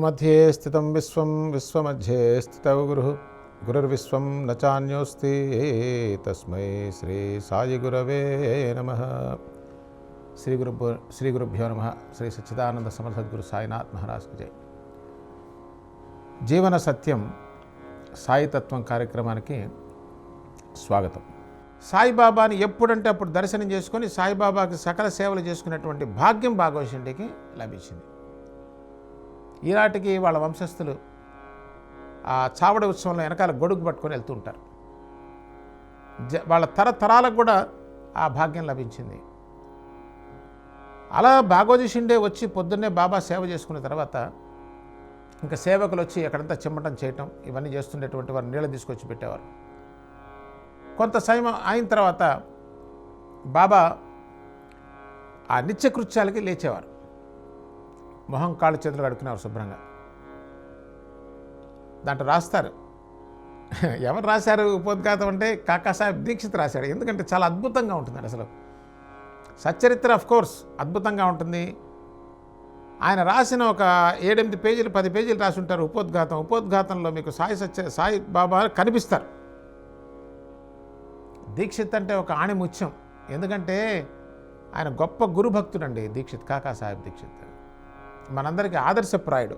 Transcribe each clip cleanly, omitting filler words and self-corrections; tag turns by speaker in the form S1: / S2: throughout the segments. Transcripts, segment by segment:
S1: गुरुमध्ये स्थितं विश्वं विश्वमध्ये स्थितौ गुरुः गुरुर्विश्वं न चान्योस्ति तस्मै श्री साई गुरवे नमः। श्री गुरुभ्यो नमः। श्री सच्चिदानंद समर्थ सद्गुरु साईनाथ महाराज की जय। జీవన సత్యం సాయి తత్వం కార్యక్రమానికి స్వాగతం। సాయిబాబాని ఎప్పుడంటే అప్పుడు దర్శనం చేసుకొని సాయిబాబాకి సకల సేవలు చేసుకునేటువంటి భాగ్యం భాగవశింటికి లభించింది। ఈనాటికి వాళ్ళ వంశస్థులు ఆ చావడ ఉత్సవంలో వెనకాల గొడుగు పట్టుకొని వెళ్తూ ఉంటారు। వాళ్ళ తరతరాలకు కూడా ఆ భాగ్యం లభించింది। అలా భాగవతి షిండే వచ్చి పొద్దున్నే బాబా సేవ చేసుకున్న తర్వాత ఇంకా సేవకులు వచ్చి ఎక్కడంతా చిమ్మటం చేయటం ఇవన్నీ చేస్తుండేటువంటి వారు నీళ్ళు తీసుకొచ్చి పెట్టేవారు। కొంత సమయం అయిన తర్వాత బాబా ఆ నిత్యకృత్యాలకి లేచేవారు। మొహం కాళ్ళు చేతులు కడుక్కునేవారు శుభ్రంగా। దాంట్లో రాస్తారు, ఎవరు రాశారు ఉపోద్ఘాతం అంటే కాకాసాహెబ్ దీక్షిత్ రాశాడు। ఎందుకంటే చాలా అద్భుతంగా ఉంటుంది అసలు సచ్చరిత్ర ఆఫ్ కోర్స్ అద్భుతంగా ఉంటుంది। ఆయన రాసిన ఒక 7-8 పేజీలు 10 పేజీలు రాసి ఉంటారు ఉపోద్ఘాతం। ఉపోద్ఘాతంలో మీకు సాయి బాబా కనిపిస్తారు। దీక్షిత్ అంటే ఒక ఆణిముత్యం, ఎందుకంటే ఆయన గొప్ప గురుభక్తుడండి దీక్షిత్, కాకాసాహెబ్ దీక్షిత్ మనందరికీ ఆదర్శప్రాయుడు।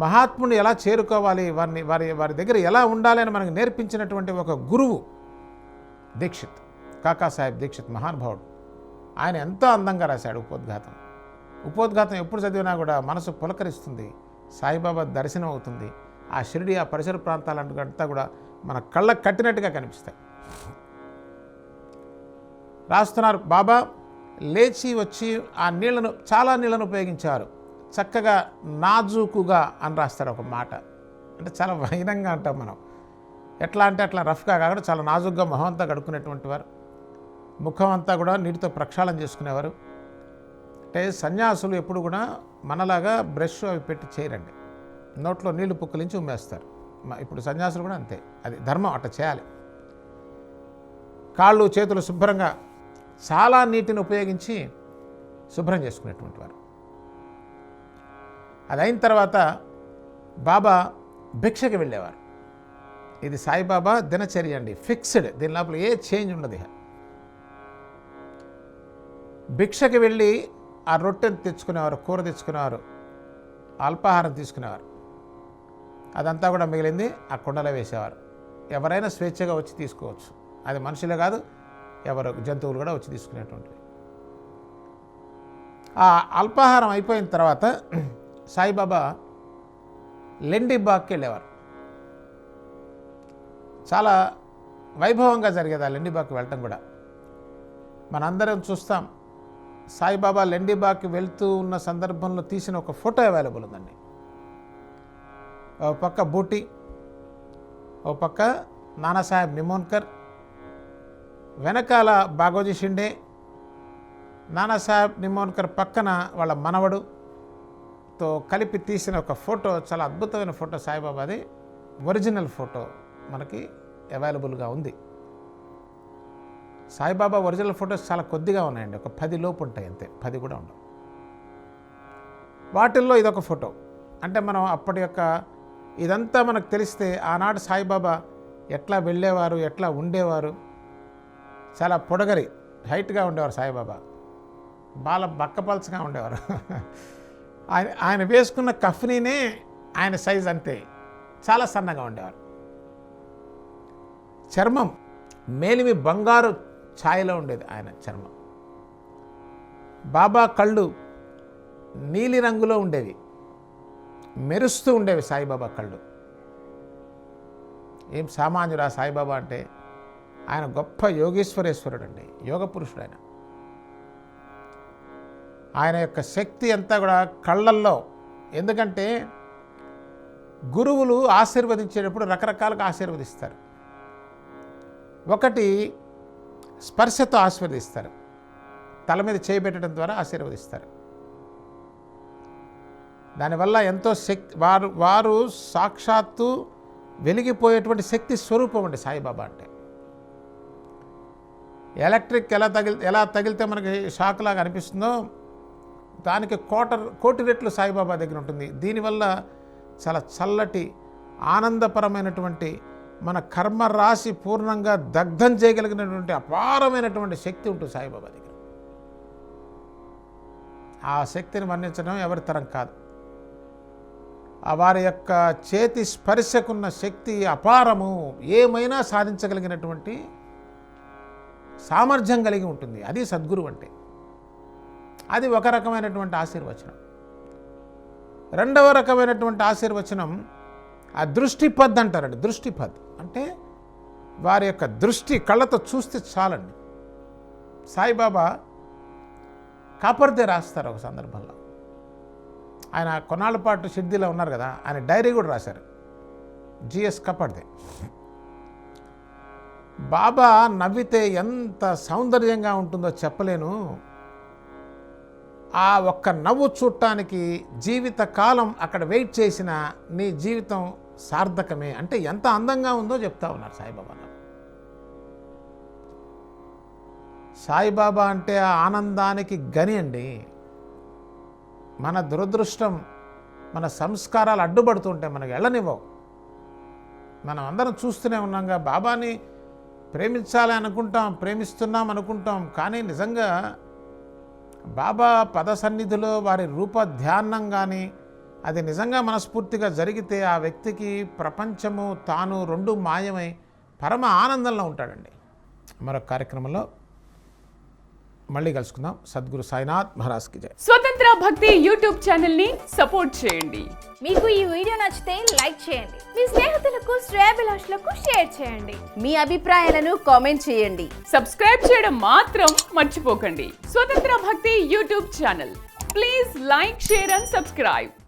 S1: మహాత్ముని ఎలా చేరుకోవాలి, వారి దగ్గర ఎలా ఉండాలి అని మనకు నేర్పించినటువంటి ఒక గురువు దీక్షిత్, కాకాసాహెబ్ దీక్షిత్ మహానుభావుడు। ఆయన ఎంతో అందంగా రాశాడు ఉపోద్ఘాతం। ఉపోద్ఘాతం ఎప్పుడు చదివినా కూడా మనసు పులకరిస్తుంది, సాయిబాబా దర్శనం అవుతుంది। ఆ షిరిడి ఆ పరిసర ప్రాంతాలంతా కూడా మన కళ్ళకు కట్టినట్టుగా కనిపిస్తాయి। రాస్తున్నారు, బాబా లేచి వచ్చి ఆ నీళ్లను చాలా నీళ్లను ఉపయోగించారు, చక్కగా నాజూకుగా అని రాస్తారు ఒక మాట। అంటే చాలా వైనంగా అంటాం మనం, ఎట్లా అంటే అట్లా రఫ్గా కాకుండా చాలా నాజుగ్గా మొహం అంతా కడుక్కునేటువంటి వారు, ముఖం అంతా కూడా నీటితో ప్రక్షాళన చేసుకునేవారు। అంటే సన్యాసులు ఎప్పుడు కూడా మనలాగా బ్రష్ అవి పెట్టి చేయరండి, నోట్లో నీళ్లు పుక్కలించి ఉమ్మేస్తారు। ఇప్పుడు సన్యాసులు కూడా అంతే, అది ధర్మం, అట్లా చేయాలి। కాళ్ళు చేతులు శుభ్రంగా చాలా నీటిని ఉపయోగించి శుభ్రం చేసుకునేటువంటి వారు। అది అయిన తర్వాత బాబా భిక్షకి వెళ్ళేవారు। ఇది సాయిబాబా దినచర్య అండి, ఫిక్స్డ్, దీని లోపల ఏ చేంజ్ ఉండదు। భిక్షకి వెళ్ళి ఆ రొట్టెను తెచ్చుకునేవారు, కూర తెచ్చుకునేవారు, అల్పాహారం తీసుకునేవారు, అదంతా కూడా మిగిలింది ఆ కుండలో వేసేవారు। ఎవరైనా స్వేచ్ఛగా వచ్చి తీసుకోవచ్చు, అది మనుషులే కాదు ఎవరు జంతువులు కూడా వచ్చి తీసుకునేటువంటివి। ఆ అల్పాహారం అయిపోయిన తర్వాత సాయిబాబా లెండిబాగ్కి వెళ్ళేవారు। చాలా వైభవంగా జరిగేది ఆ లెండిబాగ్కి వెళ్ళటం కూడా। మనందరం చూస్తాం, సాయిబాబా లెండిబాగ్కి వెళ్తూ ఉన్న సందర్భంలో తీసిన ఒక ఫోటో అవైలబుల్ ఉందండి। ఓ పక్క బూటి, ఓ పక్క నానాసాహెబ్ నిమోన్కర్, వెనకాల భాగోజీ షిండే, నానాసాహెబ్ నిమోన్కర్ పక్కన వాళ్ళ మనవడుతో కలిపి తీసిన ఒక ఫోటో, చాలా అద్భుతమైన ఫోటో సాయిబాబాది, ఒరిజినల్ ఫోటో మనకి అవైలబుల్గా ఉంది। సాయిబాబా ఒరిజినల్ ఫొటోస్ చాలా కొద్దిగా ఉన్నాయండి, ఒక 10 లోపు ఉంటాయి అంతే, 10 కూడా ఉండవు। వాటిల్లో ఇదొక ఫోటో। అంటే మనం అప్పటి యొక్క ఇదంతా మనకు తెలిస్తే ఆనాడు సాయిబాబా ఎట్లా వెళ్ళేవారు, ఎట్లా ఉండేవారు, చాలా పొడగరి హైట్గా ఉండేవారు సాయిబాబా, బాగా బక్కపల్చగా ఉండేవారు। ఆయన వేసుకున్న కఫ్నీనే ఆయన సైజ్ అంతే, చాలా సన్నగా ఉండేవారు। చర్మం మేలిమి బంగారు ఛాయలో ఉండేది ఆయన చర్మం। బాబా కళ్ళు నీలి రంగులో ఉండేవి, మెరుస్తూ ఉండేవి సాయిబాబా కళ్ళు। ఏం సామాన్యుడా సాయిబాబా అంటే, ఆయన గొప్ప యోగేశ్వరేశ్వరుడు అండి, యోగ పురుషుడు ఆయన। ఆయన యొక్క శక్తి అంతా కూడా కళ్ళల్లో, ఎందుకంటే గురువులు ఆశీర్వదించేటప్పుడు రకరకాలుగా ఆశీర్వదిస్తారు। ఒకటి స్పర్శతో ఆశీర్వదిస్తారు, తల మీద చేయబెట్టడం ద్వారా ఆశీర్వదిస్తారు। దానివల్ల ఎంతో శక్తి, వారు సాక్షాత్తు వెలిగిపోయేటువంటి శక్తి స్వరూపం అండి సాయిబాబా అంటే। ఎలక్ట్రిక్ ఎలా తగిలితే మనకి షాక్ లాగా అనిపిస్తుందో దానికి కోటి రెట్లు సాయిబాబా దగ్గర ఉంటుంది. దీనివల్ల చాలా చల్లటి ఆనందపరమైనటువంటి మన కర్మ రాశి పూర్ణంగా దగ్ధం చేయగలిగినటువంటి అపారమైనటువంటి శక్తి ఉంటుంది సాయిబాబా దగ్గర. ఆ శక్తిని వర్ణించడం ఎవరి తరం కాదు. వారి యొక్క చేతి స్పర్శకున్న శక్తి అపారము, ఏమైనా సాధించగలిగినటువంటి సామర్థ్యం కలిగి ఉంటుంది. అది సద్గురు అంటే. అది ఒక రకమైనటువంటి ఆశీర్వచనం. రెండవ రకమైనటువంటి ఆశీర్వచనం ఆ దృష్టిపద్ అంటారండి. దృష్టిపద్ అంటే వారి యొక్క దృష్టి కళ్ళతో చూస్తే చాలండి. సాయిబాబా కాపర్దే రాస్తారు ఒక సందర్భంలో. ఆయన కొన్నాళ్ళ పాటు షిర్డీలో ఉన్నారు కదా, ఆయన డైరీ కూడా రాశారు, జిఎస్ కాపర్దే. బాబా నవ్వితే ఎంత సౌందర్యంగా ఉంటుందో చెప్పలేను. ఆ ఒక్క నవ్వు చూడటానికి జీవితకాలం అక్కడ వెయిట్ చేసిన నీ జీవితం సార్థకమే అంటే ఎంత అందంగా ఉందో చెప్తా ఉన్నారు సాయిబాబా. సాయిబాబా అంటే ఆ ఆనందానికి గని అండి. మన దురదృష్టం, మన సంస్కారాలు అడ్డుపడుతుంటే మనకు వెళ్ళనివ్వవు. మనం అందరం చూస్తూనే ఉన్నాంగా, బాబాని ప్రేమించాలి అనుకుంటాం, ప్రేమిస్తున్నాం అనుకుంటాం, కానీ నిజంగా బాబా పద సన్నిధిలో వారి రూప ధ్యానం కానీ అది నిజంగా మనస్ఫూర్తిగా జరిగితే ఆ వ్యక్తికి ప్రపంచము తాను రెండు మాయమై పరమ ఆనందంలో ఉంటాడండి. మరొక కార్యక్రమంలో మళ్ళీ కలుసుకుందాం. సద్గురు సాయినాథ్ మహారాజ్కి జై.
S2: స్వతంత్ర భక్తి యూట్యూబ్ ఛానల్ ని సపోర్ట్ చేయండి.
S3: మీకు ఈ వీడియో నచ్చితే లైక్ చేయండి, మీ స్నేహితులకు శ్రేయాభిలాషులకు షేర్ చేయండి,
S4: మీ అభిప్రాయాలను కామెంట్ చేయండి.
S2: సబ్స్క్రైబ్ చేయడం మాత్రం మర్చిపోకండి. స్వతంత్ర భక్తి YouTube channel. Please like, share and subscribe.